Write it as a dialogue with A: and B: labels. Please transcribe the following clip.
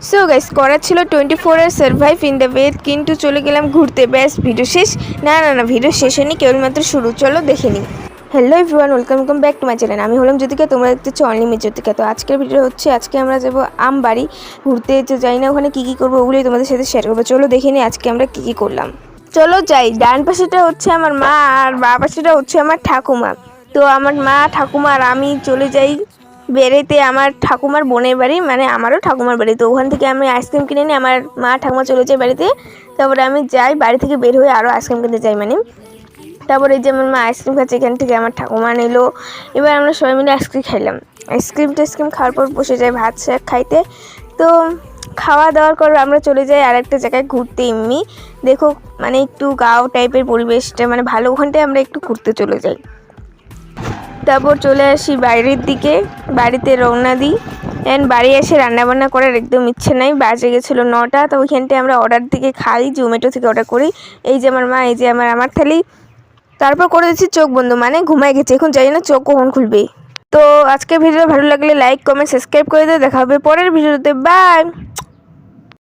A: So guys করা ছিল 24 survive in the ওয়েথ, কিন্তু চলে গেলাম ঘুরতে। ব্যাস ভিডিও শেষ? না, ভিডিও শেষ হয়নি, কেবলমাত্র শুরু। চলো দেখে নিই। Hello everyone, welcome back to my channel. আমি হলাম জ্যোতিকা, তোমরা দেখতেছো অনলিমিট জ্যোতিকা। তো আজকের ভিডিও হচ্ছে আজকে আমরা যাবো আমবাড়ি ঘুরতে। তো যাই না ওখানে কী কী করবো ওগুলোই তোমাদের সাথে শেয়ার করবো। চলো দেখে নিই আজকে আমরা কী কী করলাম। চলো যাই। ডান পাশেটা হচ্ছে আমার মা আর বাঁ পাশেটা হচ্ছে আমার ঠাকুমা। তো আমার মা ঠাকুমা আর আমি চলে যাই বেড়াতে আমার ঠাকুমার বোনের বাড়ি, মানে আমারও ঠাকুমার বাড়ি। তো ওখান থেকে আমি আইসক্রিম কিনে নিই, আমার মা ঠাকুমা চলে যায় বাড়িতে। তারপরে আমি যাই বাড়ি থেকে বের হয়ে আরও আইসক্রিম কিনতে যাই, মানে তারপরে এই যে আমার মা আইসক্রিম খাচ্ছে, এখান থেকে আমার ঠাকুমা নিল। এবার আমরা সবাই মিলে আইসক্রিম খাইলাম। আইসক্রিম খাওয়ার পর বসে যাই ভাত শাক খাইতে। তো খাওয়া দাওয়ার পর আমরা চলে যাই আর একটা জায়গায় ঘুরতে। এমনি দেখো, মানে একটু গাঁও টাইপের পরিবেশটা, মানে ভালো, ওখানটায় আমরা একটু ঘুরতে চলে যাই। তারপর চলে আসি বাইরের দিকে, বাড়িতে রওনা দিই। অ্যান্ড বাড়ি এসে রান্নাবান্না করার একদম ইচ্ছে নাই, বাজে গেছিলো 9টা। তো ওইখানটায় আমরা অর্ডার থেকে খাই, জোম্যাটো থেকে অর্ডার করি। এই যে আমার মা, এই যে আমার থালি। তারপর করে দিচ্ছি চোখ বন্ধ, মানে ঘুমাই গেছে। এখন জানি না চোখ কখন খুলবে। তো আজকের ভিডিও ভালো লাগলে লাইক কমেন্ট সাবস্ক্রাইব করে দিয়ে দেখা হবে পরের ভিডিওতে। বাই।